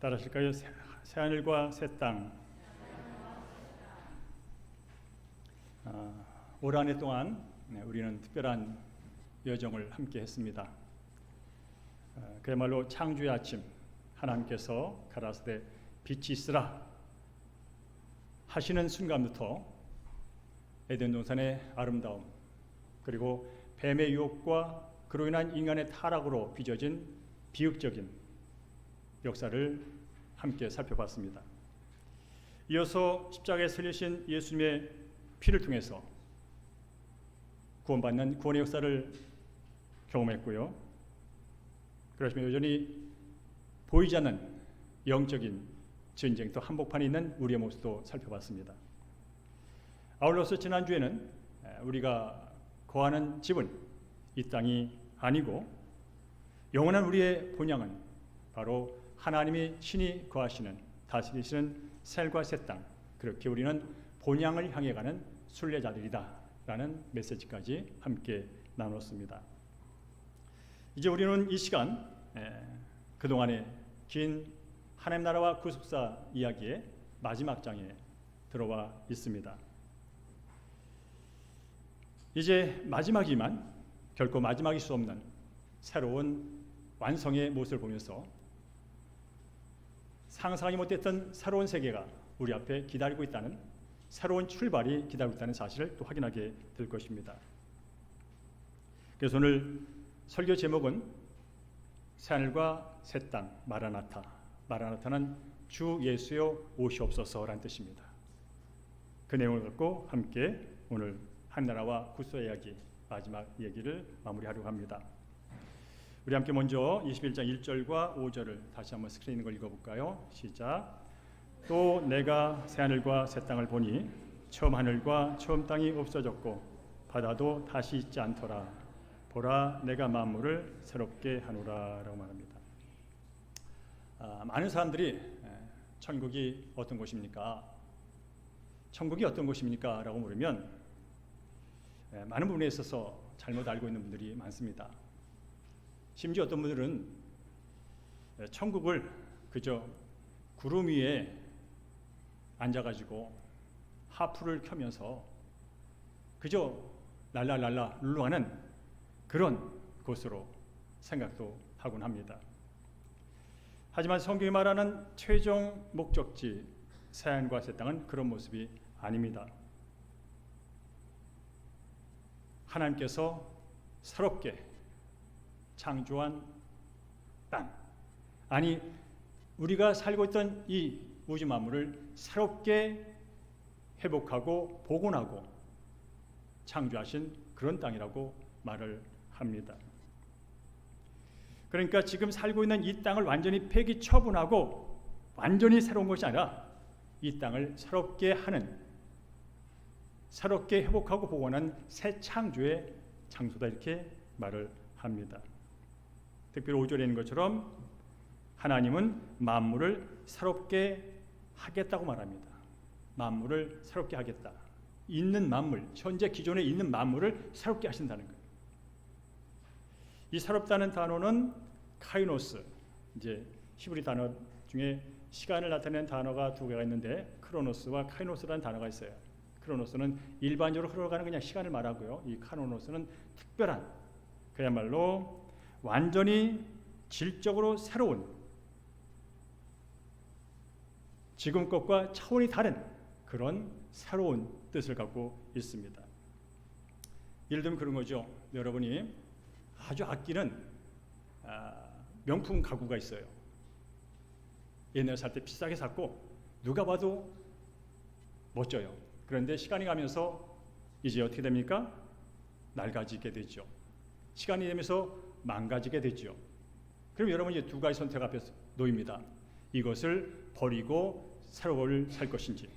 따라하실까요? 새하늘과 새 땅. 올 한 해 동안 우리는 특별한 여정을 함께 했습니다. 그야말로 창조의 아침, 하나님께서 가라사대 빛이 있으라 하시는 순간부터 에덴 동산의 아름다움, 그리고 뱀의 유혹과 그로 인한 인간의 타락으로 빚어진 비극적인 역사를 함께 살펴봤습니다. 이어서 십자가에 설리신 예수님의 피를 통해서 구원받는 구원의 역사를 경험했고요. 그렇지만 여전히 보이지 않는 영적인 전쟁, 또 한복판에 있는 우리의 모습도 살펴봤습니다. 아울러서 지난주에는 우리가 거하는 집은 이 땅이 아니고 영원한 우리의 본향은 바로 하나님이 친히 거하시는, 다스리시는 셀과 새 땅, 그렇게 우리는 본향을 향해 가는 순례자들이다 라는 메시지까지 함께 나눴습니다. 이제 우리는 이 시간 그동안의 긴 하나님 나라와 구속사 이야기의 마지막 장에 들어와 있습니다. 이제 마지막이지만 결코 마지막일 수 없는 새로운 완성의 모습을 보면서 상상하지 못했던 새로운 세계가 우리 앞에 기다리고 있다는, 새로운 출발이 기다리고 있다는 사실을 또 확인하게 될 것입니다. 그래서 오늘 설교 제목은 새하늘과 새 땅, 마라나타. 마라나타는 주 예수여 오시옵소서라는 뜻입니다. 그 내용을 갖고 함께 오늘 하나님나라와 구속사 이야기 마지막 얘기를 마무리하려고 합니다. 우리 함께 먼저 21장 1절과 5절을 다시 한번 스크린에 있는 걸 읽어볼까요? 시작. 또 내가 새하늘과 새 땅을 보니 처음 하늘과 처음 땅이 없어졌고 바다도 다시 있지 않더라. 보라, 내가 만물을 새롭게 하노라 라고 말합니다. 많은 사람들이 천국이 어떤 곳입니까? 천국이 어떤 곳입니까? 라고 물으면 많은 부분에 있어서 잘못 알고 있는 분들이 많습니다. 심지어 어떤 분들은 천국을 그저 구름 위에 앉아가지고 하프를 켜면서 그저 랄랄랄라 룰루하는 그런 곳으로 생각도 하곤 합니다. 하지만 성경이 말하는 최종 목적지 새하늘과 새 땅은 그런 모습이 아닙니다. 하나님께서 새롭게 창조한 땅, 아니 우리가 살고 있던 이 우주 만물을 새롭게 회복하고 복원하고 창조하신 그런 땅이라고 말을 합니다. 그러니까 지금 살고 있는 이 땅을 완전히 폐기 처분하고 완전히 새로운 것이 아니라 이 땅을 새롭게 하는, 새롭게 회복하고 복원한 새 창조의 장소다 이렇게 말을 합니다. 특별히 5절에 있는 것처럼 하나님은 만물을 새롭게 하겠다고 말합니다. 만물을 새롭게 하겠다. 있는 만물, 현재 기존에 있는 만물을 새롭게 하신다는 거예요. 이 새롭다는 단어는 카이노스, 이제 히브리 단어 중에 시간을 나타내는 단어가 두 개가 있는데 크로노스와 카이노스라는 단어가 있어요. 크로노스는 일반적으로 흘러가는 그냥 시간을 말하고요. 이 카이노스는 특별한, 그야말로 완전히 질적으로 새로운, 지금 것과 차원이 다른 그런 새로운 뜻을 갖고 있습니다. 예를 들면 그런 거죠. 여러분이 아주 아끼는 명품 가구가 있어요. 옛날에 살 때 비싸게 샀고 누가 봐도 멋져요. 그런데 시간이 가면서 이제 어떻게 됩니까? 낡아지게 되죠. 시간이 되면서 망가지게 되죠. 그럼 여러분 이제 두 가지 선택 앞에 놓입니다. 이것을 버리고 새로운 걸 살 것인지,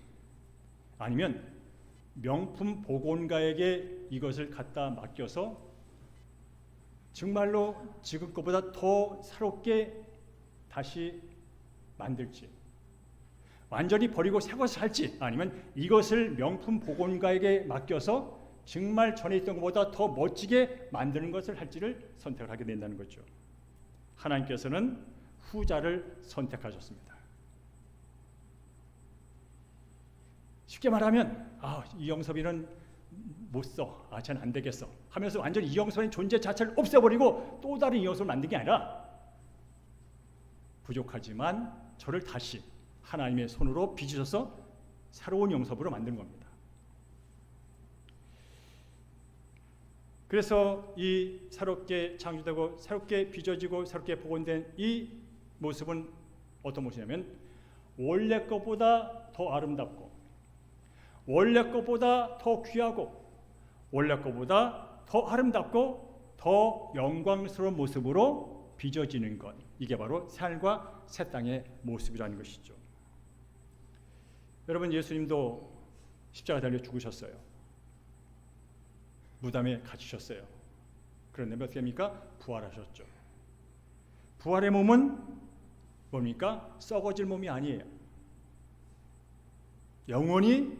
아니면 명품 복원가에게 이것을 갖다 맡겨서 정말로 지금 것보다 더 새롭게 다시 만들지, 완전히 버리고 새 것을 살지, 아니면 이것을 명품 복원가에게 맡겨서 정말 전에 있던 것보다 더 멋지게 만드는 것을 할지를 선택을 하게 된다는 거죠. 하나님께서는 후자를 선택하셨습니다. 쉽게 말하면 이영섭이는 못 써. 쟤는 안 되겠어. 하면서 완전히 이영섭의 존재 자체를 없애버리고 또 다른 이영섭을 만든 게 아니라 부족하지만 저를 다시 하나님의 손으로 빚으셔서 새로운 영섭으로 만든 겁니다. 그래서 이 새롭게 창조되고 새롭게 빚어지고 새롭게 복원된 이 모습은 어떤 모습이냐면 원래 것보다 더 아름답고 원래 것보다 더 귀하고 원래 것보다 더 아름답고 더 영광스러운 모습으로 빚어지는 것, 이게 바로 새하늘과 새 땅의 모습이라는 것이죠. 여러분, 예수님도 십자가 달려 죽으셨어요. 무덤에 갇히셨어요. 그런데 어떻게 합니까? 부활하셨죠. 부활의 몸은 뭡니까? 썩어질 몸이 아니에요. 영원히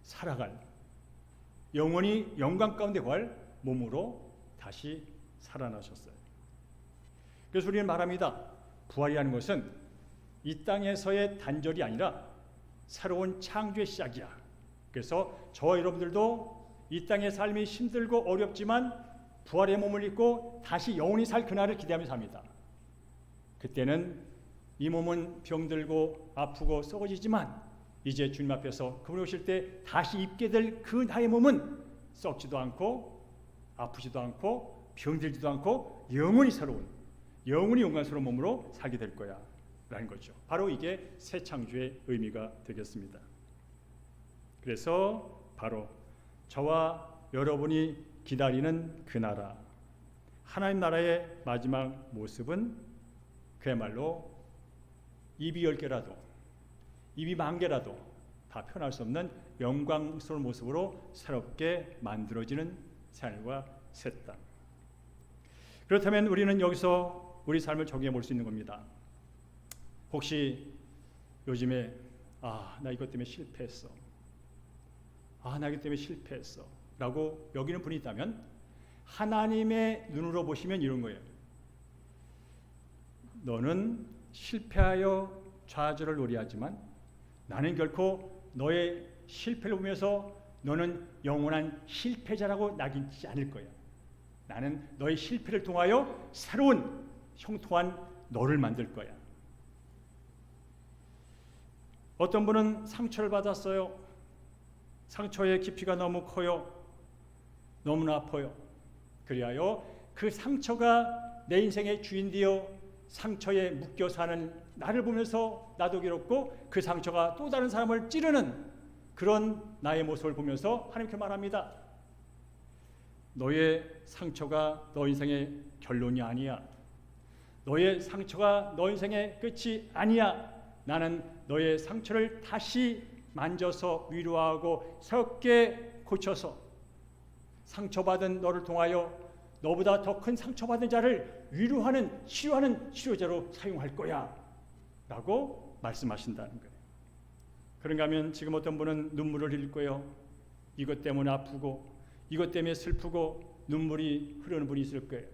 살아갈, 영원히 영광 가운데 갈 몸으로 다시 살아나셨어요. 그래서 우리는 말합니다. 부활이라는 것은 이 땅에서의 단절이 아니라 새로운 창조의 시작이야. 그래서 저와 여러분들도 이 땅의 삶이 힘들고 어렵지만 부활의 몸을 입고 다시 영원히 살 그날을 기대하며 삽니다. 그때는 이 몸은 병들고 아프고 썩어지지만 이제 주님 앞에서 그분이 오실 때 다시 입게 될 그 나의 몸은 썩지도 않고 아프지도 않고 병들지도 않고 영원히 새로운, 영원히 영광스러운 몸으로 살게 될 거야 라는 거죠. 바로 이게 새 창조의 의미가 되겠습니다. 그래서 바로 저와 여러분이 기다리는 그 나라, 하나님 나라의 마지막 모습은 그야말로 입이 10개라도 입이 10,000개라도 다 표현할 수 없는 영광스러운 모습으로 새롭게 만들어지는 새하늘과 새 땅. 그렇다면 우리는 여기서 우리 삶을 적용해 볼 수 있는 겁니다. 혹시 요즘에 나 이것 때문에 실패했어. 나 이것 때문에 실패했어 라고 여기는 분이 있다면 하나님의 눈으로 보시면 이런 거예요. 너는 실패하여 좌절을 노리하지만 나는 결코 너의 실패를 보면서 너는 영원한 실패자라고 낙인치지 않을 거야. 나는 너의 실패를 통하여 새로운 형통한 너를 만들 거야. 어떤 분은 상처를 받았어요. 상처의 깊이가 너무 커요. 너무나 아파요. 그리하여 그 상처가 내 인생의 주인 되어 상처에 묶여 사는 나를 보면서 나도 괴롭고 그 상처가 또 다른 사람을 찌르는 그런 나의 모습을 보면서 하나님께 말합니다. 너의 상처가 너 인생의 결론이 아니야. 너의 상처가 너 인생의 끝이 아니야. 나는 너의 상처를 다시 만져서 위로하고 새롭게 고쳐서 상처받은 너를 통하여 너보다 더 큰 상처받은 자를 위로하는 치료하는 치료자로 사용할 거야 라고 말씀하신다는 거예요. 그런가 하면 지금 어떤 분은 눈물을 흘릴 거예요. 이것 때문에 아프고 이것 때문에 슬프고 눈물이 흐르는 분이 있을 거예요.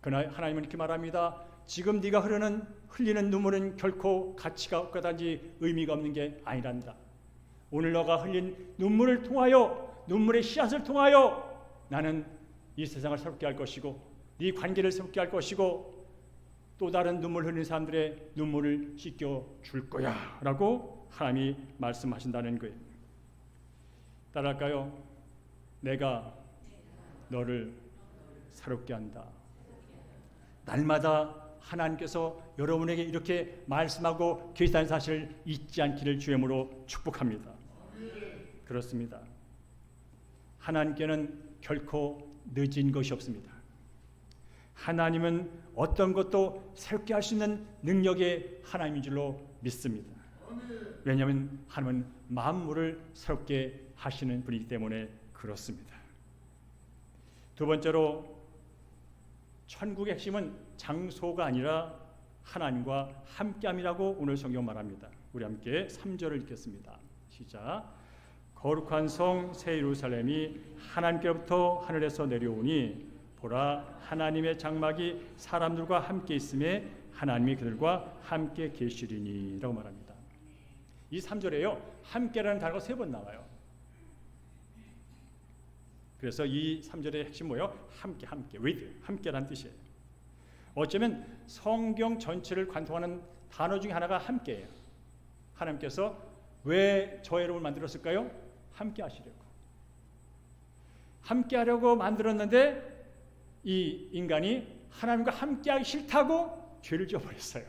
그러나 하나님은 이렇게 말합니다. 지금 네가 흘리는 눈물은 결코 가치가 없다든지 의미가 없는 게 아니란다. 오늘 너가 흘린 눈물을 통하여, 눈물의 씨앗을 통하여 나는 이 세상을 새롭게 할 것이고 네 관계를 새롭게 할 것이고 또 다른 눈물 흘리는 사람들의 눈물을 씻겨줄 거야 라고 하나님이 말씀하신다는 거예요. 따라할까요? 내가 너를 새롭게 한다. 날마다 하나님께서 여러분에게 이렇게 말씀하고 계시다는 사실을 잊지 않기를 주의 이름으로 축복합니다. 그렇습니다. 하나님께는 결코 늦은 것이 없습니다. 하나님은 어떤 것도 새롭게 할 수 있는 능력의 하나님인 줄로 믿습니다. 왜냐하면 하나님은 만물을 새롭게 하시는 분이기 때문에 그렇습니다. 두 번째로 천국의 핵심은 장소가 아니라 하나님과 함께함이라고 오늘 성경 말합니다. 우리 함께 3절을 읽겠습니다. 시작. 거룩한 성 새 예루살렘이 하나님께로부터 하늘에서 내려오니 보라, 하나님의 장막이 사람들과 함께 있음에 하나님이 그들과 함께 계시리니 라고 말합니다. 이 3절에요. 함께라는 단어가 3번 나와요. 그래서 이 3절의 핵심 뭐예요? 함께, with, 함께라는 뜻이에요. 어쩌면 성경 전체를 관통하는 단어 중에 하나가 함께예요. 하나님께서 왜 저 여러분을 만들었을까요? 함께 하시려고. 함께 하려고 만들었는데 이 인간이 하나님과 함께 하기 싫다고 죄를 지어버렸어요.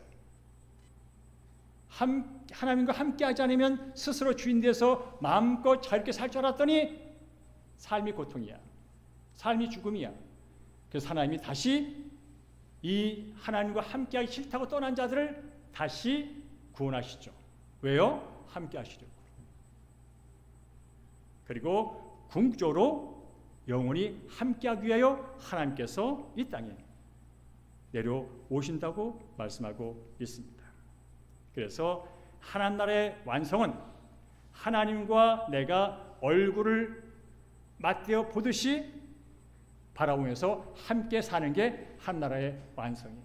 하나님과 함께 하지 않으면 스스로 주인 돼서 마음껏 자유롭게 살 줄 알았더니 삶이 고통이야. 삶이 죽음이야. 그래서 하나님이 다시 이 하나님과 함께 하기 싫다고 떠난 자들을 다시 구원하시죠. 왜요? 함께 하시려고. 그리고 궁극적으로 영원히 함께하기 위하여 하나님께서 이 땅에 내려오신다고 말씀하고 있습니다. 그래서 하나님 나라의 완성은 하나님과 내가 얼굴을 맞대어 보듯이 바라보면서 함께 사는 게 한 나라의 완성이에요.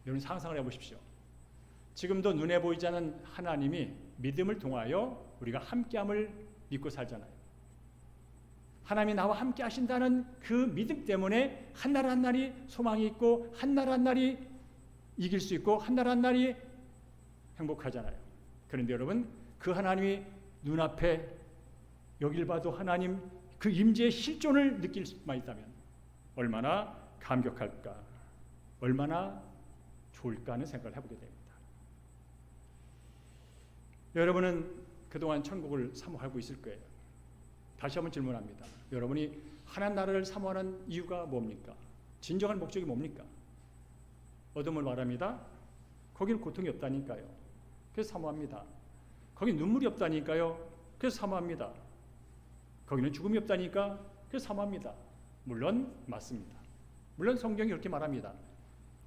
여러분 상상을 해보십시오. 지금도 눈에 보이지 않는 하나님이 믿음을 통하여 우리가 함께함을 믿고 살잖아요. 하나님이 나와 함께 하신다는 그 믿음 때문에 한 날 한 날이 소망이 있고 한 날 한 날이 이길 수 있고 한 날 한 날이 행복하잖아요. 그런데 여러분 그 하나님이 눈앞에 여길 봐도 하나님 그 임재의 실존을 느낄 수만 있다면 얼마나 감격할까, 얼마나 좋을까 하는 생각을 해보게 됩니다. 여러분은 그동안 천국을 사모하고 있을 거예요. 다시 한번 질문합니다. 여러분이 하나님 나라를 사모하는 이유가 뭡니까? 진정한 목적이 뭡니까? 어둠을 말합니다. 거기는 고통이 없다니까요. 그래서 사모합니다. 거기는 눈물이 없다니까요. 그래서 사모합니다. 거기는 죽음이 없다니까 그래서 사모합니다. 물론 맞습니다. 물론 성경이 그렇게 말합니다.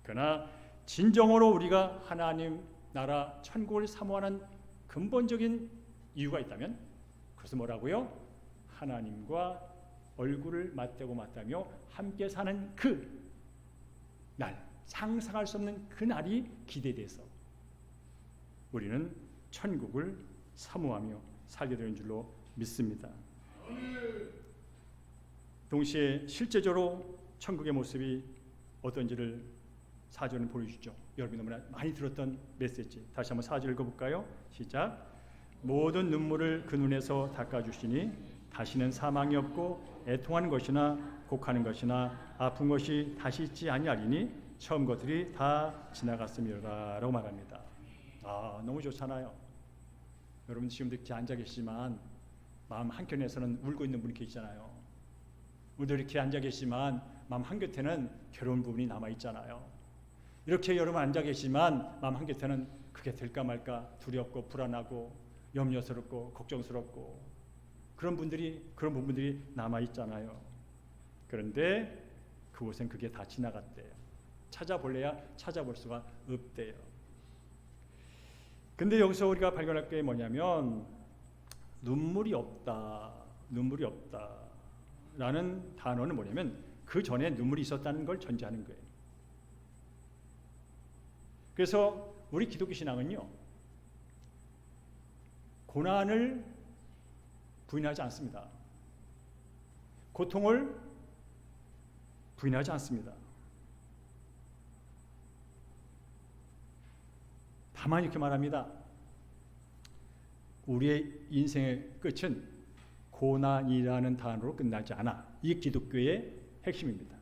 그러나 진정으로 우리가 하나님 나라 천국을 사모하는 근본적인 이유가 있다면 그것은 뭐라고요? 하나님과 얼굴을 맞대고 맞다며 함께 사는 그 날, 상상할 수 없는 그 날이 기대돼서 우리는 천국을 사모하며 살게 되는 줄로 믿습니다. 동시에 실제적으로 천국의 모습이 어떤지를 4절은 보여주죠. 여러분이 너무나 많이 들었던 메시지. 다시 한번 4절 읽어볼까요? 시작. 모든 눈물을 그 눈에서 닦아주시니 다시는 사망이 없고 애통하는 것이나 곡하는 것이나 아픈 것이 다시 있지 아니하리니 처음 것들이 다 지나갔음이라 라고 말합니다. 너무 좋잖아요. 여러분 지금도 이렇게 앉아 계시지만 마음 한켠에서는 울고 있는 분이 계시잖아요. 우리도 이렇게 앉아 계시지만 마음 한곁에는 괴로운 부분이 남아있잖아요. 이렇게 여러분 앉아 계시지만 마음 한곁에는 그게 될까 말까 두렵고 불안하고 염려스럽고 걱정스럽고 그런 부분들이 남아있잖아요. 그런데 그곳엔 그게 다 지나갔대요. 찾아볼래야 찾아볼 수가 없대요. 근데 여기서 우리가 발견할 게 뭐냐면 눈물이 없다라는 단어는 뭐냐면 그 전에 눈물이 있었다는 걸 전제하는 거예요. 그래서 우리 기독교 신앙은요, 고난을 부인하지 않습니다. 고통을 부인하지 않습니다. 다만 이렇게 말합니다. 우리의 인생의 끝은 고난이라는 단어로 끝나지 않아. 이게 기독교의 핵심입니다.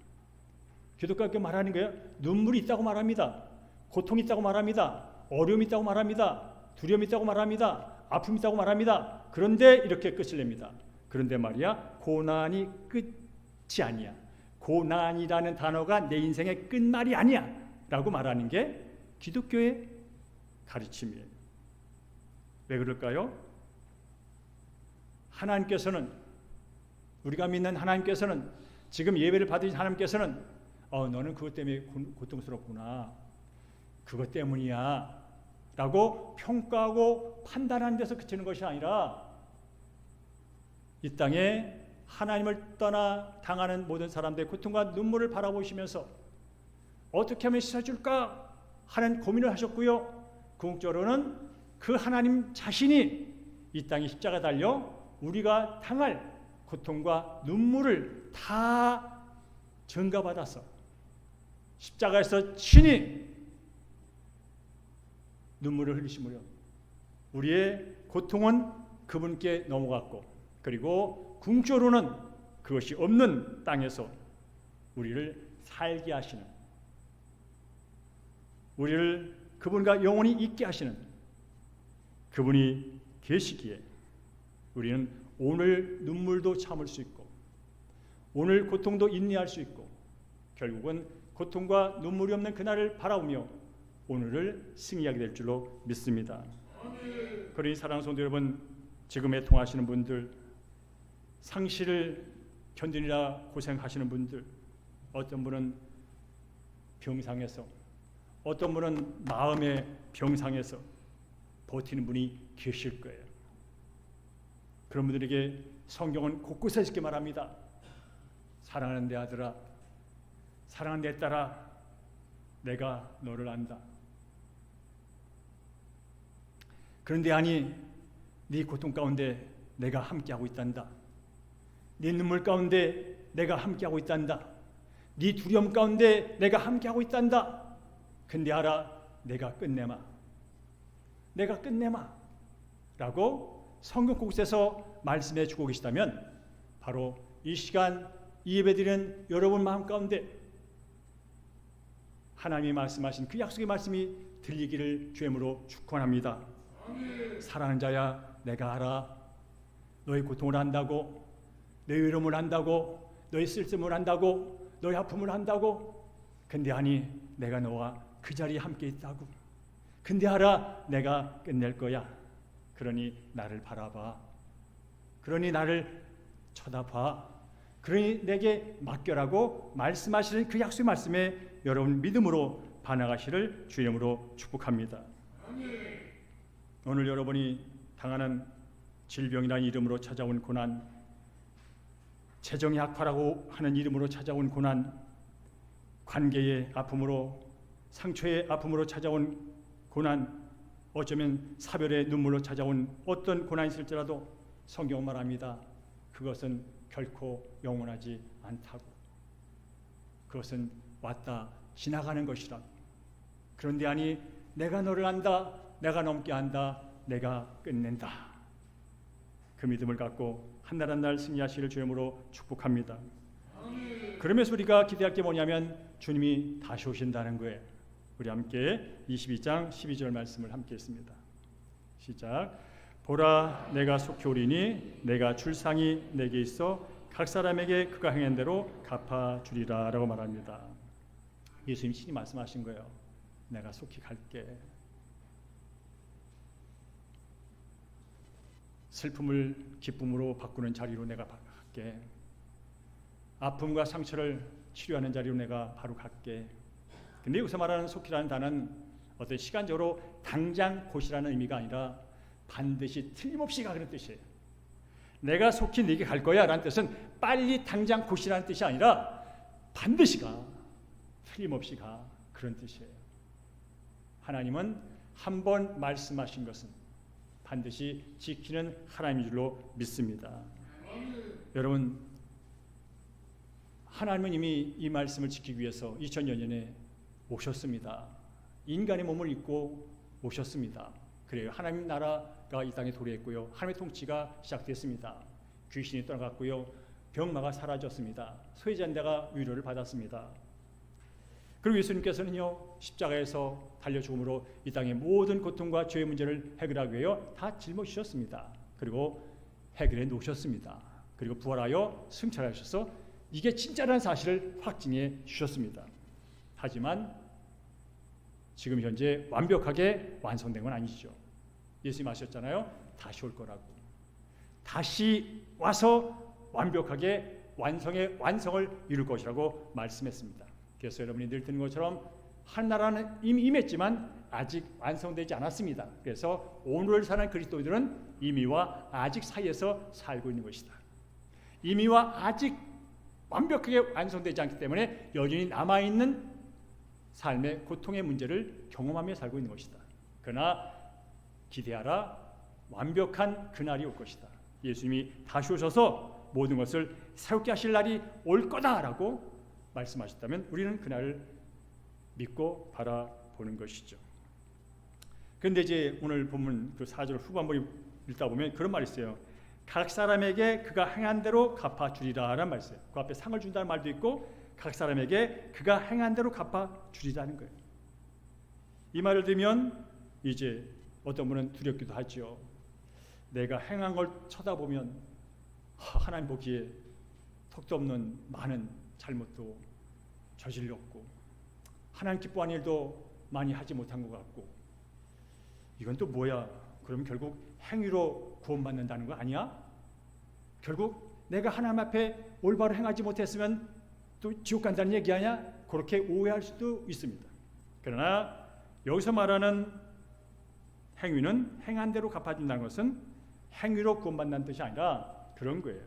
기독교가 말하는 거예요. 눈물이 있다고 말합니다. 고통이 있다고 말합니다. 어려움이 있다고 말합니다. 두려움이 있다고 말합니다. 아픔이 있다고 말합니다. 그런데 이렇게 끝을 냅니다. 그런데 말이야, 고난이 끝이 아니야. 고난이라는 단어가 내 인생의 끝말이 아니야 라고 말하는 게 기독교의 가르침이에요. 왜 그럴까요? 하나님께서는, 우리가 믿는 하나님께서는, 지금 예배를 받으신 하나님께서는 너는 그것 때문에 고통스럽구나, 그것 때문이야 라고 평가하고 판단하는 데서 그치는 것이 아니라 이 땅에 하나님을 떠나 당하는 모든 사람들의 고통과 눈물을 바라보시면서 어떻게 하면 씻어줄까 하는 고민을 하셨고요. 궁극적으로는 그 하나님 자신이 이 땅에 십자가 달려 우리가 당할 고통과 눈물을 다 전가받아서 십자가에서 친히 눈물을 흘리심으로 우리의 고통은 그분께 넘어갔고, 그리고 궁극적으로는 그것이 없는 땅에서 우리를 살게 하시는, 우리를 그분과 영원히 있게 하시는 그분이 계시기에 우리는 오늘 눈물도 참을 수 있고 오늘 고통도 인내할 수 있고 결국은 고통과 눈물이 없는 그날을 바라보며 오늘을 승리하게 될 줄로 믿습니다. 그러니 사랑하는 성도 여러분, 지금에 통하시는 분들, 상실을 견디느라 고생하시는 분들, 어떤 분은 병상에서, 어떤 분은 마음의 병상에서 버티는 분이 계실 거예요. 그런 분들에게 성경은 곳곳에 이렇게 말합니다. 사랑하는 내 아들아, 사랑하는 내 딸아, 내가 너를 안다. 그런데 아니, 네 고통 가운데 내가 함께하고 있단다. 네 눈물 가운데 내가 함께하고 있단다. 네 두려움 가운데 내가 함께하고 있단다. 근데 알아, 내가 끝내마. 내가 끝내마. 라고 성경 곳곳에서 말씀해 주고 계시다면 바로 이 시간 이 예배드리는 여러분 마음 가운데 하나님이 말씀하신 그 약속의 말씀이 들리기를 주님으로 축원합니다. 사랑하는 자야, 내가 알아. 너의 고통을 안다고, 너의 외로움을 안다고, 너의 쓸쓸함을 안다고, 너의 아픔을 안다고. 근데 아니, 내가 너와 그 자리에 함께 있다고. 근데 알아, 내가 끝낼 거야. 그러니 나를 바라봐. 그러니 나를 쳐다봐. 그러니 내게 맡겨라고 말씀하시는 그 약속의 말씀에 여러분 믿음으로 반응하시를 주의 이름으로 축복합니다. 오늘 여러분이 당하는 질병이라는 이름으로 찾아온 고난, 재정의 악화라고 하는 이름으로 찾아온 고난, 관계의 아픔으로, 상처의 아픔으로 찾아온 고난, 어쩌면 사별의 눈물로 찾아온 어떤 고난이 있을지라도 성경은 말합니다. 그것은 결코 영원하지 않다고. 그것은 왔다 지나가는 것이라고. 그런데 아니, 내가 너를 안다, 내가 넘게 안다, 내가 끝낸다. 그 믿음을 갖고 한날 한날 승리하시기를 주님으로 축복합니다. 그러면서 우리가 기대할 게 뭐냐면 주님이 다시 오신다는 거예요. 우리 함께 22장 12절 말씀을 함께 했습니다. 시작. 보라, 내가 속히 오리니 내가 줄 상이 내게 있어 각 사람에게 그가 행한 대로 갚아주리라 라고 말합니다. 예수님 친히 말씀하신 거예요. 내가 속히 갈게. 슬픔을 기쁨으로 바꾸는 자리로 내가 갈게. 아픔과 상처를 치료하는 자리로 내가 바로 갈게. 근데 여기서 말하는 속히라는 단어는 어떤 시간적으로 당장 곧이라는 의미가 아니라 반드시 틀림없이 가는 뜻이에요. 내가 속히 네게 갈 거야 라는 뜻은 빨리 당장 곧이라는 뜻이 아니라 반드시 가, 틀림없이 가, 그런 뜻이에요. 하나님은 한 번 말씀하신 것은 반드시 지키는 하나님인 줄로 믿습니다. 여러분, 하나님은 이미 이 말씀을 지키기 위해서 2000여 년에 오셨습니다. 인간의 몸을 입고 오셨습니다. 그래요. 하나님 나라가 이 땅에 도래했고요. 하나님의 통치가 시작됐습니다. 귀신이 떠나갔고요. 병마가 사라졌습니다. 소외자인 자가 위로를 받았습니다. 그리고 예수님께서는요, 십자가에서 달려 죽음으로 이 땅의 모든 고통과 죄의 문제를 해결하기 위하여 다 짊어지셨습니다. 그리고 해결해 놓으셨습니다. 그리고 부활하여 승천하셔서 이게 진짜라는 사실을 확증해 주셨습니다. 하지만 지금 현재 완벽하게 완성된 건 아니죠. 예수님 하셨잖아요. 다시 올 거라고. 다시 와서 완벽하게 완성을 이룰 것이라고 말씀했습니다. 그래서 여러분이 늘 듣는 것처럼 하나라는 이미 임했지만 아직 완성되지 않았습니다. 그래서 오늘 사는 그리스도인들은 이미와 아직 사이에서 살고 있는 것이다. 이미와 아직 완벽하게 완성되지 않기 때문에 여전히 남아있는 삶의 고통의 문제를 경험하며 살고 있는 것이다. 그러나 기대하라, 완벽한 그날이 올 것이다. 예수님이 다시 오셔서 모든 것을 새롭게 하실 날이 올 거다라고 말씀하셨다면 우리는 그날을 믿고 바라보는 것이죠. 그런데 이제 오늘 본문 그 4절 후반부를 읽다 보면 그런 말이 있어요. 각 사람에게 그가 행한 대로 갚아주리라라는 말이 있어요. 그 앞에 상을 준다는 말도 있고 각 사람에게 그가 행한 대로 갚아주리라는 거예요. 이 말을 들으면 이제 어떤 분은 두렵기도 하죠. 내가 행한 걸 쳐다보면 하나님 보기에 턱도 없는 많은 잘못도 저질렀고 하나님 기뻐하는 일도 많이 하지 못한 것 같고 이건 또 뭐야? 그럼 결국 행위로 구원받는다는 거 아니야? 결국 내가 하나님 앞에 올바로 행하지 못했으면 또 지옥 간다는 얘기 아니야? 그렇게 오해할 수도 있습니다. 그러나 여기서 말하는 행위는 행한 대로 갚아준다는 것은 행위로 구원받는다는 뜻이 아니라 그런 거예요.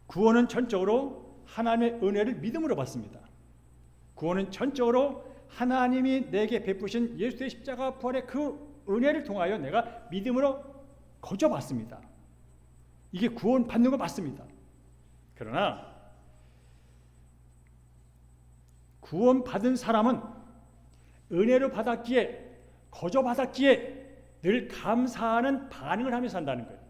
구원은 전적으로 하나님의 은혜를 믿음으로 받습니다. 구원은 전적으로 하나님이 내게 베푸신 예수의 십자가 부활의 그 은혜를 통하여 내가 믿음으로 거저받습니다. 이게 구원 받는 거 맞습니다. 그러나 구원 받은 사람은 은혜로 받았기에 거저받았기에 늘 감사하는 반응을 하며 산다는 거예요.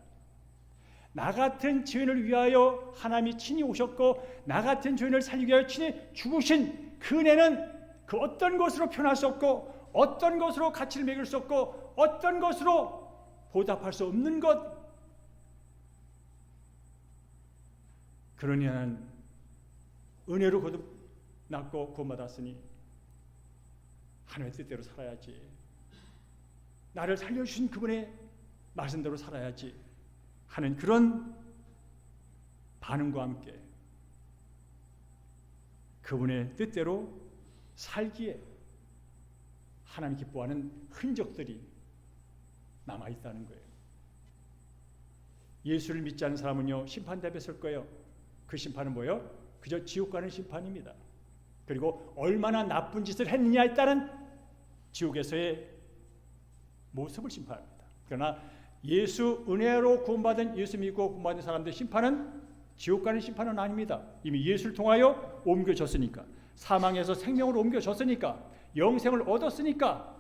나 같은 죄인을 위하여 하나님이 친히 오셨고 나 같은 죄인을 살리기 위하여 친히 죽으신 그 은혜는 그 어떤 것으로 표현할 수 없고 어떤 것으로 가치를 매길 수 없고 어떤 것으로 보답할 수 없는 것. 그러니 나는 은혜로 거듭났고 구원받았으니 하나님의 뜻대로 살아야지. 나를 살려주신 그분의 말씀대로 살아야지 하는 그런 반응과 함께 그분의 뜻대로 살기에 하나님 기뻐하는 흔적들이 남아있다는 거예요. 예수를 믿지 않은 사람은요 심판대 앞에 설 거예요. 그 심판은 뭐예요? 그저 지옥 가는 심판입니다. 그리고 얼마나 나쁜 짓을 했느냐에 따른 지옥에서의 모습을 심판합니다. 그러나 예수 은혜로 구원받은 예수 믿고 구원받은 사람들의 심판은 지옥 가는 심판은 아닙니다. 이미 예수를 통하여 옮겨졌으니까 사망에서 생명으로 옮겨졌으니까 영생을 얻었으니까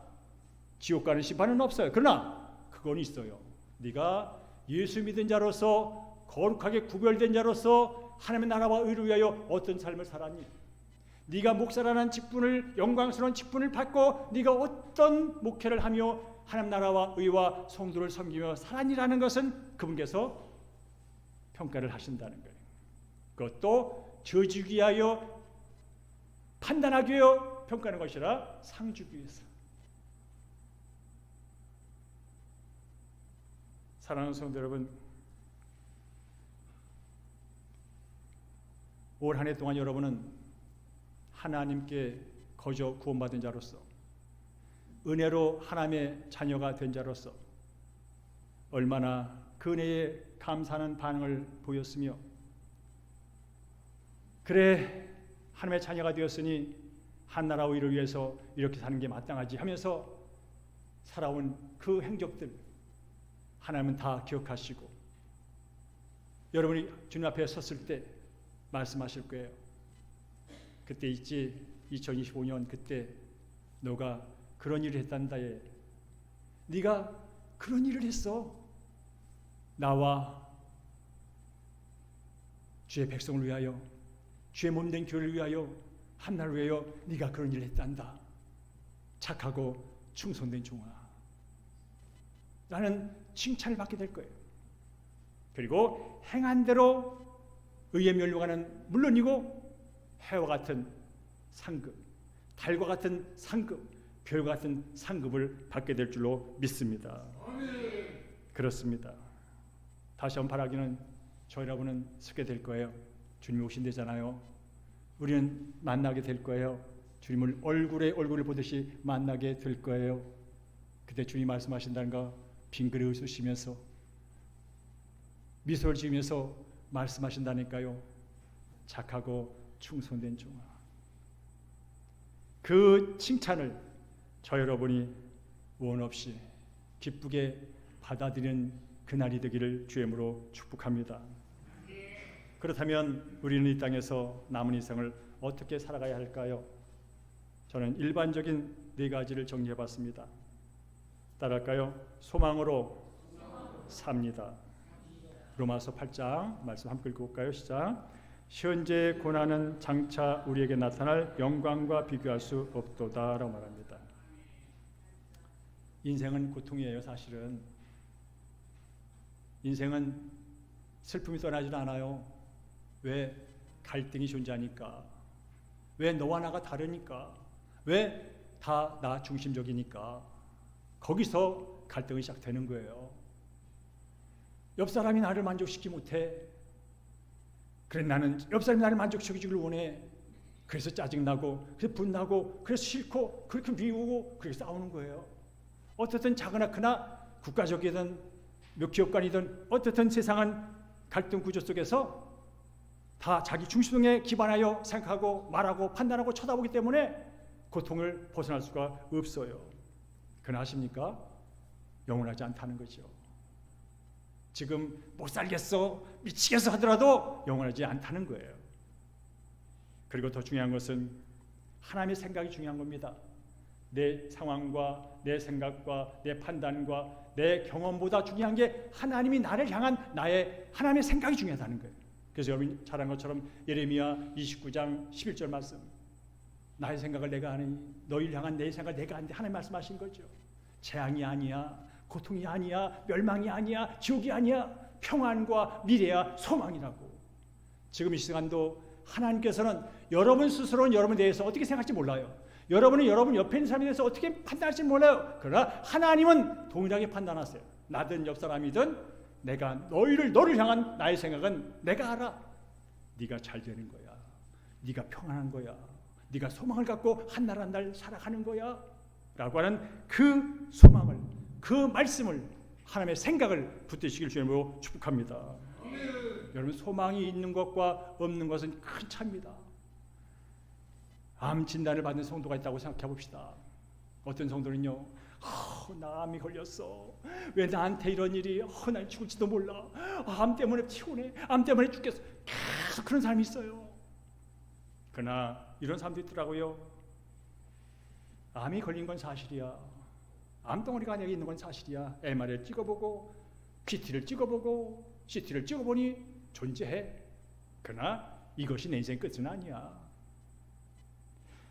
지옥 가는 심판은 없어요. 그러나 그건 있어요. 네가 예수 믿은 자로서 거룩하게 구별된 자로서 하나님의 나라와 의를 위하여 어떤 삶을 살았니? 네가 목사라는 직분을 영광스러운 직분을 받고 네가 어떤 목회를 하며 하나님 나라와 의와 성도를 섬기며 살았니라는 것은 그분께서 평가를 하신다는 거예요. 그것도 저주기 위하여 판단하기 위하여 평가하는 것이라 상 주기 위해서. 사랑하는 성도 여러분, 올 한 해 동안 여러분은 하나님께 거저 구원받은 자로서 은혜로 하나님의 자녀가 된 자로서 얼마나 그 은혜에 감사하는 반응을 보였으며 그래 하나님의 자녀가 되었으니 한나라 의를 위해서 이렇게 사는 게 마땅하지 하면서 살아온 그 행적들 하나님은 다 기억하시고 여러분이 주님 앞에 섰을 때 말씀하실 거예요. 그때 있지 2025년 그때 너가 그런 일을 했단다에 네가 그런 일을 했어. 나와 주의 백성을 위하여 주의 몸된 교회를 위하여 한나를 위하여 네가 그런 일을 했단다. 착하고 충성된 종아. 나는 칭찬을 받게 될 거예요. 그리고 행한 대로 의에 멸류관은 물론이고 해와 같은 상급, 달과 같은 상급, 별과 같은 상급을 받게 될 줄로 믿습니다. 그렇습니다. 다시 한번 바라기는 저희 여러분은 서게 될 거예요. 주님이 오신대잖아요. 우리는 만나게 될 거예요. 주님을 얼굴에 얼굴을 보듯이 만나게 될 거예요. 그때 주님이 말씀하신다는 거 빙그레 웃으시면서 미소를 지으면서 말씀하신다니까요. 착하고 충성된 종아. 그 칭찬을 저 여러분이 원 없이 기쁘게 받아들이는 그날이 되기를 주의 이름으로 축복합니다. 그렇다면 우리는 이 땅에서 남은 인생을 어떻게 살아가야 할까요? 저는 일반적인 네 가지를 정리해봤습니다. 따라할까요? 소망으로 삽니다. 로마서 8장 말씀 함께 읽어볼까요? 시작. 현재 고난은 장차 우리에게 나타날 영광과 비교할 수 없도다 라고 말합니다. 인생은 고통이에요. 사실은 인생은 슬픔이 떠나질 않아요. 왜? 갈등이 존재하니까. 왜? 너와 나가 다르니까. 왜? 다 나 중심적이니까. 거기서 갈등이 시작되는 거예요. 옆 사람이 나를 만족시키지 못해. 그래 나는 옆 사람이 나를 만족시키기를 원해. 그래서 짜증나고, 그래서 분나고, 그래서 싫고, 그렇게 미우고, 그렇게 싸우는 거예요. 어떻든 작으나 크나 국가적이든 몇 기업간이든 어떻든 세상은 갈등 구조 속에서 다 자기 중심에 기반하여 생각하고 말하고 판단하고 쳐다보기 때문에 고통을 벗어날 수가 없어요. 그러나 아십니까? 영원하지 않다는 거죠. 지금 못 살겠어, 미치겠어 하더라도 영원하지 않다는 거예요. 그리고 더 중요한 것은 하나님의 생각이 중요한 겁니다. 내 상황과 내 생각과 내 판단과 내 경험보다 중요한 게 하나님이 나를 향한 나의 하나님의 생각이 중요하다는 거예요. 그래서 여러분이 잘 아는 것처럼 예레미야 29장 11절 말씀, 나의 생각을 내가 아니 너희를 향한 내 생각을 내가 아는데 하나님 말씀하신 거죠. 재앙이 아니야, 고통이 아니야, 멸망이 아니야, 지옥이 아니야, 평안과 미래야 소망이라고. 지금 이 시간도 하나님께서는 여러분 스스로는 여러분에 대해서 어떻게 생각할지 몰라요. 여러분은 여러분 옆에 있는 사람에 대해서 어떻게 판단할지 몰라요. 그러나 하나님은 동일하게 판단하세요. 나든 옆 사람이든 내가 너를 향한 나의 생각은 내가 알아. 네가 잘 되는 거야. 네가 평안한 거야. 네가 소망을 갖고 한 날 한 날 살아가는 거야. 라고 하는 그 소망을, 그 말씀을, 하나님의 생각을 붙드시길 주님으로 축복합니다. 여러분 소망이 있는 것과 없는 것은 큰 차이입니다. 암 진단을 받는 성도가 있다고 생각해 봅시다. 어떤 성도는요, 나 암이 걸렸어. 왜 나한테 이런 일이? 난 죽을지도 몰라. 암 때문에 피곤해. 암 때문에 죽겠어. 계속 그런 사람이 있어요. 그러나 이런 사람도 있더라고요. 암이 걸린 건 사실이야. 암덩어리가 내게 있는 건 사실이야. MRI를 찍어보고 PT를 찍어보고 CT를 찍어보니 존재해. 그러나 이것이 내 인생 끝은 아니야.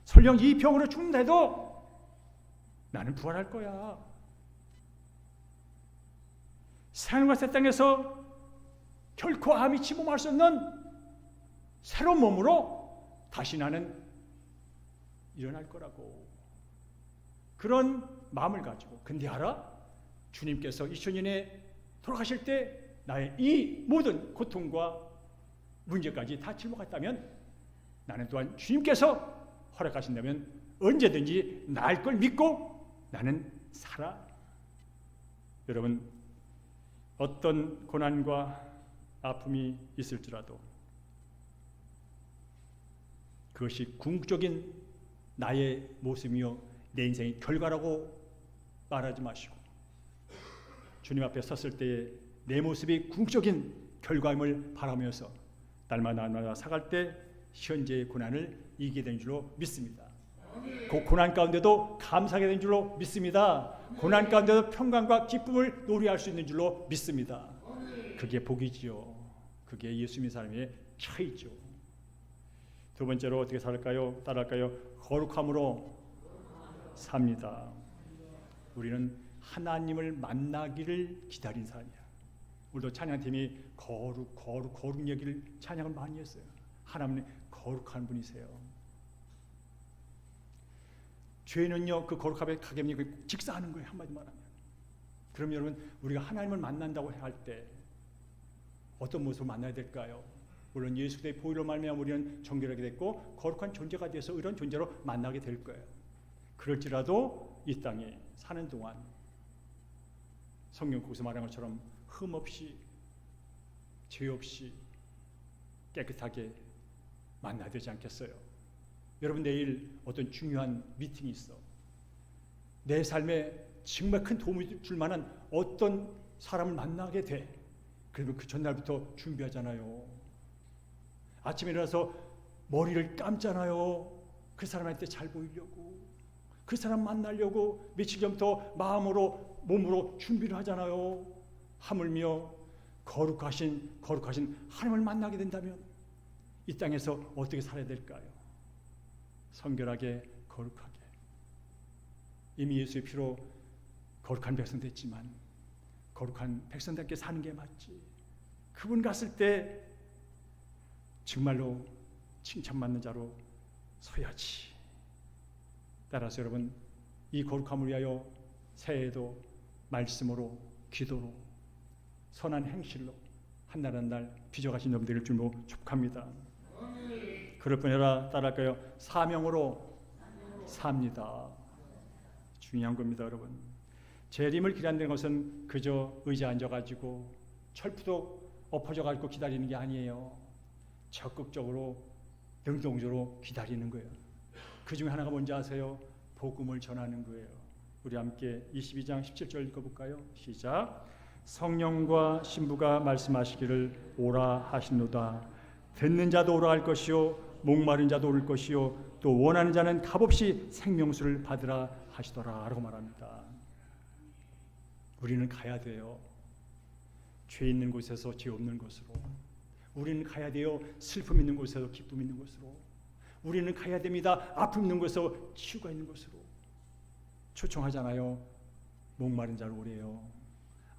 설령 이 병으로 죽는데도 나는 부활할 거야. 하늘과 새 땅에서 결코 암이 침범할 수 없는 새로운 몸으로 다시 나는 일어날 거라고. 그런 마음을 가지고. 근데 알아? 주님께서 2000년에 돌아가실 때 나의 이 모든 고통과 문제까지 다 짊어갔다면 나는 또한 주님께서 허락하신다면 언제든지 날 걸 믿고 나는 살아. 여러분 어떤 고난과 아픔이 있을지라도 그것이 궁극적인 나의 모습이요 내 인생의 결과라고 말하지 마시고 주님 앞에 섰을 때의 내 모습이 궁극적인 결과임을 바라면서 날마다 살아갈 때 현재의 고난을 이기게 된 줄로 믿습니다. 그 고난 가운데도 감사하게 된 줄로 믿습니다. 고난 가운데도 평강과 기쁨을 노래할 수 있는 줄로 믿습니다. 그게 복이지요. 그게 예수 믿는 사람의 차이죠. 두 번째로 어떻게 살까요? 따라할까요? 거룩함으로 삽니다. 우리는 하나님을 만나기를 기다린 사람이야. 우리도 찬양팀이 거룩 얘기를 찬양을 많이 했어요. 하나님은 거룩한 분이세요. 죄는요 그 거룩함의 가격이 직사하는 거예요. 한마디 말하면. 그럼 여러분 우리가 하나님을 만난다고 할 때 어떤 모습을 만나야 될까요? 물론 예수 그리스도의 보혈로 말미암아 우리는 정결하게 됐고 거룩한 존재가 돼서 이런 존재로 만나게 될 거예요. 그럴지라도 이 땅에 사는 동안 성경 거기서 말한 것처럼 흠 없이 죄 없이 깨끗하게 만나야 되지 않겠어요? 여러분 내일 어떤 중요한 미팅이 있어. 내 삶에 정말 큰 도움이 줄 만한 어떤 사람을 만나게 돼. 그러면 그 전날부터 준비하잖아요. 아침에 일어나서 머리를 감잖아요. 그 사람한테 잘 보이려고, 그 사람 만나려고 며칠 전부터 마음으로 몸으로 준비를 하잖아요. 하물며 거룩하신 하나님을 만나게 된다면 이 땅에서 어떻게 살아야 될까요? 성결하게, 거룩하게. 이미 예수의 피로 거룩한 백성 됐지만 거룩한 백성답게 사는 게 맞지. 그분 갔을 때 정말로 칭찬받는 자로 서야지. 따라서 여러분, 이 거룩함을 위하여 새해에도 말씀으로, 기도로, 선한 행실로 한날 한날 빚어가신 여러분들을 주로 축복합니다. 그럴 뿐이라 따라할까요? 사명으로 삽니다. 중요한 겁니다, 여러분. 재림을 기다리는 것은 그저 의자에 앉아가지고 철푸덕 엎어져가지고 기다리는 게 아니에요. 적극적으로 능동적으로 기다리는 거예요. 그 중에 하나가 뭔지 아세요? 복음을 전하는 거예요. 우리 함께 22장 17절 읽어볼까요? 시작. 성령과 신부가 말씀하시기를 오라 하시노다. 듣는 자도 오라 할 것이요 목마른 자도 오를 것이요 또 원하는 자는 값없이 생명수를 받으라 하시더라 라고 말합니다. 우리는 가야 돼요. 죄 있는 곳에서 죄 없는 곳으로. 우리는 가야 돼요. 슬픔 있는 곳에서 기쁨 있는 곳으로. 우리는 가야 됩니다. 아픔 있는 곳에서 치유가 있는 곳으로. 초청하잖아요. 목마른 자도 오래요.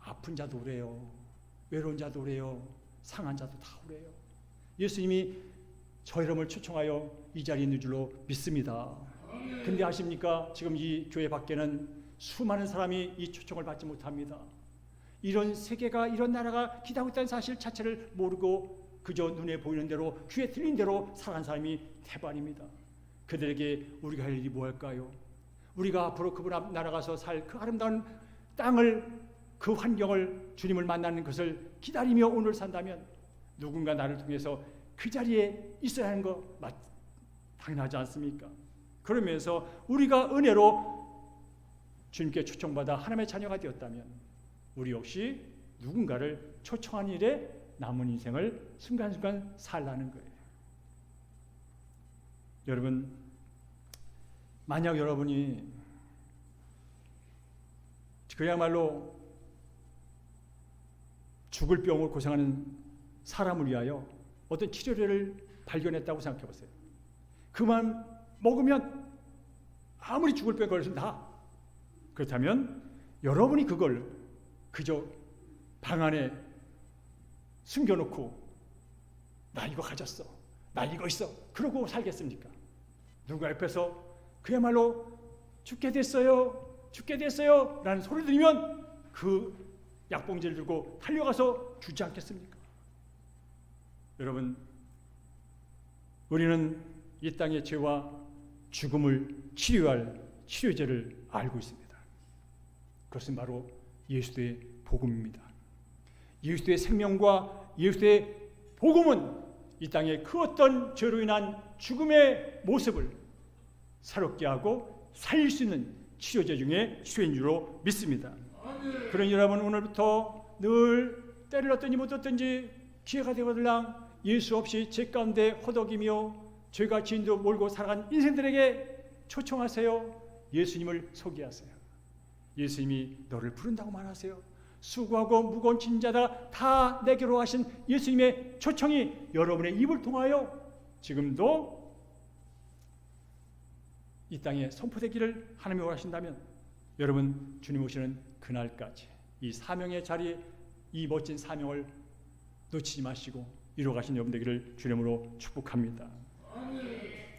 아픈 자도 오래요. 외로운 자도 오래요. 상한 자도 다 오래요. 예수님이 저 여러분을 초청하여 이 자리에 있는 줄로 믿습니다. 근데 아십니까? 지금 이 교회 밖에는 수많은 사람이 이 초청을 받지 못합니다. 이런 세계가, 이런 나라가 기다리고 있다는 사실 자체를 모르고 그저 눈에 보이는 대로, 귀에 들린 대로 살아가는 사람이 대반입니다. 그들에게 우리가 할 일이 뭐할까요? 우리가 앞으로 그분 앞 나아가서 살 그 아름다운 땅을, 그 환경을, 주님을 만나는 것을 기다리며 오늘 산다면 누군가 나를 통해서 그 자리에 있어야 하는 거 당연하지 않습니까? 그러면서 우리가 은혜로 주님께 초청받아 하나님의 자녀가 되었다면 우리 역시 누군가를 초청한 일에 남은 인생을 순간순간 살라는 거예요. 여러분, 만약 여러분이 그야말로 죽을 병으로 고생하는 사람을 위하여 어떤 치료제를 발견했다고 생각해 보세요. 그만 먹으면 아무리 죽을 병에 걸려서 다. 그렇다면 여러분이 그걸 그저 방 안에 숨겨놓고 나 이거 가졌어, 나 이거 있어, 그러고 살겠습니까? 누가 옆에서 그야말로 죽게 됐어요, 죽게 됐어요 라는 소리 들으면 그 약봉지를 들고 달려가서 주지 않겠습니까? 여러분, 우리는 이 땅의 죄와 죽음을 치료할 치료제를 알고 있습니다. 그것은 바로 예수의 복음입니다. 예수의 생명과 예수의 복음은 이 땅의 그 어떤 죄로 인한 죽음의 모습을 새롭게 하고 살릴 수 있는 치료제 중에 치료인 줄로 믿습니다. 그러니 여러분, 오늘부터 늘 때를 얻든지 못 얻든지 기회가 되거들랑 예수 없이 죄 가운데 허덕이며 죄가 지인도 몰고 살아간 인생들에게 초청하세요. 예수님을 소개하세요. 예수님이 너를 부른다고 말하세요. 수고하고 무거운 짐 자다 다 내게로 하신 예수님의 초청이 여러분의 입을 통하여 지금도 이 땅에 선포되기를 하나님이 원하신다면 여러분, 주님 오시는 그날까지 이 사명의 자리에 이 멋진 사명을 놓치지 마시고 이루어가신 여러분 되기를 주님으로 축복합니다.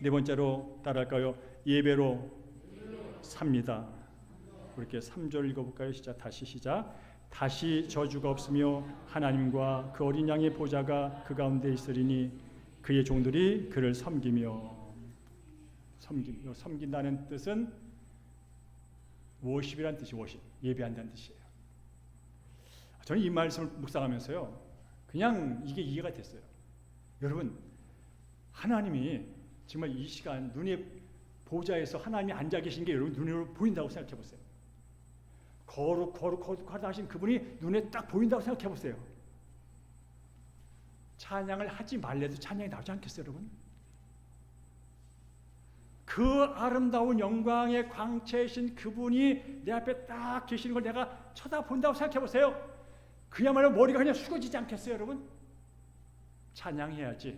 네 번째로 따라할까요? 예배로 삽니다. 이렇게 3절 읽어볼까요? 시작. 다시 저주가 없으며 하나님과 그 어린 양의 보좌가 그 가운데 있으리니 그의 종들이 그를 섬긴다는 뜻은 워십이라는 뜻이 워십, 예배한다는 뜻이에요. 저는 이 말씀을 묵상하면서요, 그냥 이게 이해가 됐어요. 여러분, 하나님이 정말 이 시간 눈에 보좌에서 하나님이 앉아 계신 게 여러분 눈으로 보인다고 생각해 보세요. 거룩하다 하신 그분이 눈에 딱 보인다고 생각해 보세요. 찬양을 하지 말래도 찬양이 나오지 않겠어요, 여러분? 그 아름다운 영광의 광채이신 그분이 내 앞에 딱 계시는 걸 내가 쳐다본다고 생각해 보세요. 그야말로 머리가 그냥 숙여지지 않겠어요, 여러분? 찬양해야지,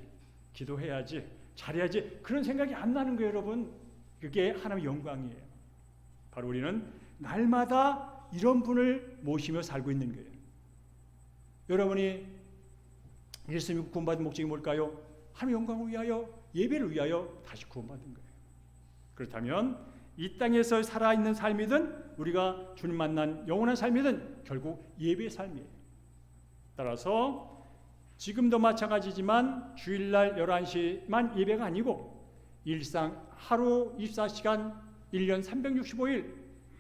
기도해야지, 잘해야지, 그런 생각이 안 나는 거예요, 여러분. 그게 하나님의 영광이에요. 바로 우리는 날마다 이런 분을 모시며 살고 있는 거예요. 여러분이 예수님이 구원받은 목적이 뭘까요? 하나님의 영광을 위하여, 예배를 위하여 다시 구원받은 거예요. 그렇다면 이 땅에서 살아있는 삶이든 우리가 주님 만난 영원한 삶이든 결국 예배의 삶이에요. 따라서 지금도 마찬가지지만 주일날 11시만 예배가 아니고 일상 하루 24시간 1년 365일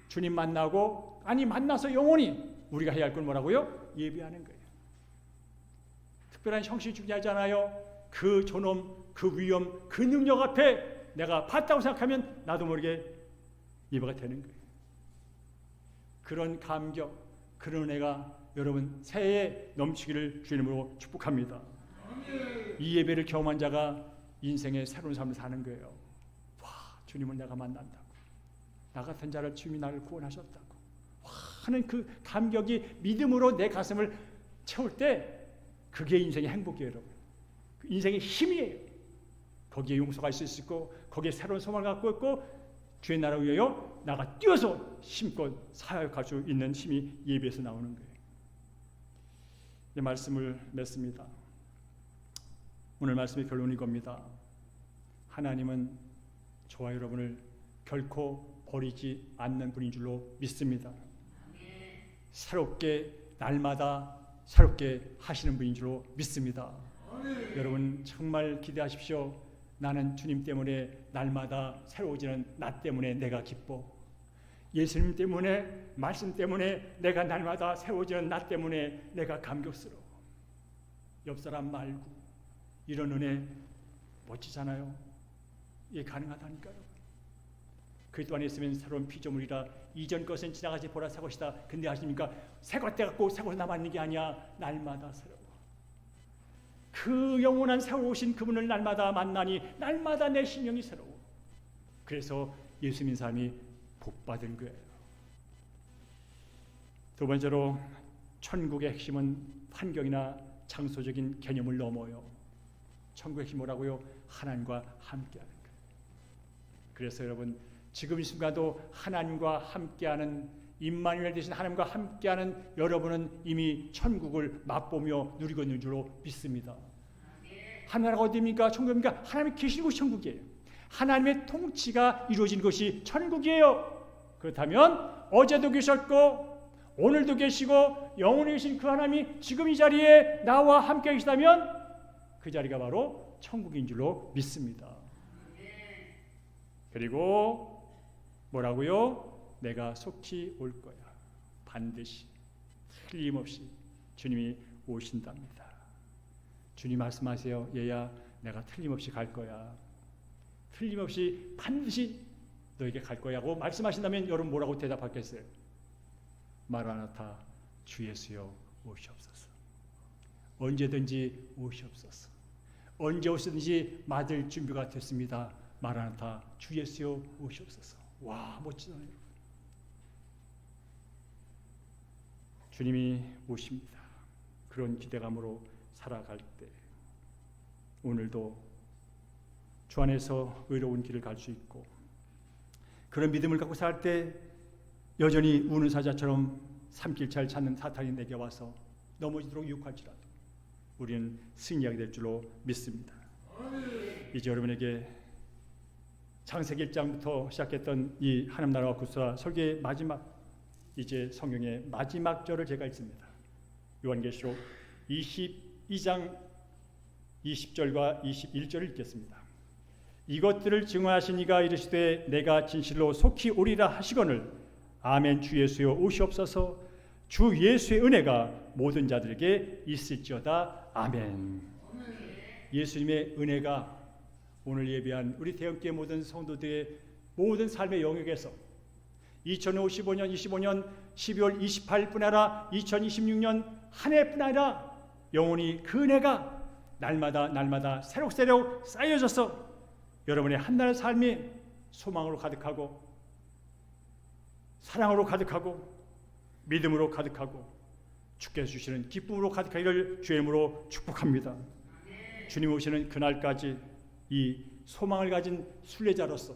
주님 만나고, 아니 만나서 영원히 우리가 해야 할 건 뭐라고요? 예배하는 거예요. 특별한 형식이 중요하지 않아요. 그 존엄, 그 위엄, 그 능력 앞에 내가 봤다고 생각하면 나도 모르게 예배가 되는 거예요. 그런 감격, 그런 은혜가 여러분 새해에 넘치기를 주님으로 축복합니다. 이 예배를 경험한 자가 인생의 새로운 삶을 사는 거예요. 와, 주님을 내가 만난다고, 나 같은 자를 주님이 나를 구원하셨다고 와 하는 그 감격이 믿음으로 내 가슴을 채울 때 그게 인생의 행복이에요, 여러분. 인생의 힘이에요. 거기에 용서가 있을 수 있고, 거기에 새로운 소망을 갖고 있고, 주의 나라 위하여 나가 뛰어서 힘껏 사역할 수 있는 힘이 예배에서 나오는 거예요. 이 말씀을 맺습니다. 오늘 말씀의 결론이 이겁니다. 하나님은 저와 여러분을 결코 버리지 않는 분인 줄로 믿습니다. 새롭게 날마다 새롭게 하시는 분인 줄로 믿습니다. 여러분 정말 기대하십시오. 나는 주님 때문에 날마다 새로워지는 나 때문에 내가 기뻐. 예수님 때문에, 말씀 때문에 내가 날마다 새로워지는 나 때문에 내가 감격스러워. 옆 사람 말고. 이런 은혜 멋지잖아요. 이게 가능하다니까요. 그리스도 안에 있으면 새로운 피조물이라 이전 것은 지나가지 보라 새 것이다. 근데 아십니까? 새 것 돼갖고 새 것 남아있는 게 아니야. 날마다 새로워. 그 영원한 새로우신 그분을 날마다 만나니 날마다 내 심령이 새로워. 그래서 예수 믿는 사람이 복받은 거예요. 두 번째로 천국의 핵심은 환경이나 장소적인 개념을 넘어요. 천국의 핵심이 뭐라고요? 하나님과 함께하는 거예요. 그래서 여러분 지금 이 순간도 하나님과 함께하는, 임마누엘 되신 하나님과 함께하는 여러분은 이미 천국을 맛보며 누리고 있는 줄로 믿습니다. 하나가 어디입니까? 천국입니까? 하나님이 계신 곳이 천국이에요. 하나님의 통치가 이루어진 것이 천국이에요. 그렇다면 어제도 계셨고 오늘도 계시고 영원히 계신 그 하나님이 지금 이 자리에 나와 함께 계시다면 그 자리가 바로 천국인 줄로 믿습니다. 그리고 뭐라고요? 내가 속히 올 거야. 반드시 틀림없이 주님이 오신답니다. 주님 말씀하세요. 얘야, 내가 틀림없이 갈 거야. 틀림없이 반드시 너에게 갈 거야고 말씀하신다면 여러분 뭐라고 대답하겠어요? 마라나타, 주 예수여 오시옵소서. 언제든지 오시옵소서. 언제 오시든지 맞을 준비가 됐습니다. 마라나타, 주 예수여 오시옵소서. 와, 멋지잖아요. 주님이 오십니다. 그런 기대감으로 살아갈 때 오늘도 주 안에서 의로운 길을 갈 수 있고, 그런 믿음을 갖고 살 때 여전히 우는 사자처럼 삼킬차를 찾는 사탄이 내게 와서 넘어지도록 유혹할지라도 우리는 승리하게 될 줄로 믿습니다. 이제 여러분에게 창세기 1장부터 시작했던 이 하나님 나라와 구수와 설교의 마지막, 이제 성경의 마지막 절을 제가 읽습니다. 요한계시록 22장 20절과 21절을 읽겠습니다. 이것들을 증언하신 이가 이르시되 내가 진실로 속히 오리라 하시거늘 아멘. 주 예수여 오시옵소서. 주 예수의 은혜가 모든 자들에게 있을지어다. 아멘. 예수님의 은혜가 오늘 예배한 우리 대형교회 모든 성도들의 모든 삶의 영역에서 2055년 12월 28일뿐 아니라 2026년 한 해뿐 아니라 영원히 그 은혜가 날마다 새록새록 쌓여져서 여러분의 한나라의 삶이 소망으로 가득하고 사랑으로 가득하고 믿음으로 가득하고 주께서 주시는 기쁨으로 가득하기를 주의 이름으로 축복합니다. 주님 오시는 그날까지 이 소망을 가진 순례자로서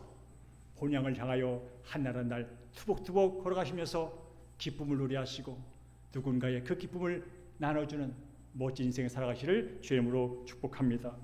본향을 향하여 한날 한날 투벅투벅 걸어가시면서 기쁨을 누리하시고 누군가의 그 기쁨을 나눠주는 멋진 인생을 살아가시를 주의 이름으로 축복합니다.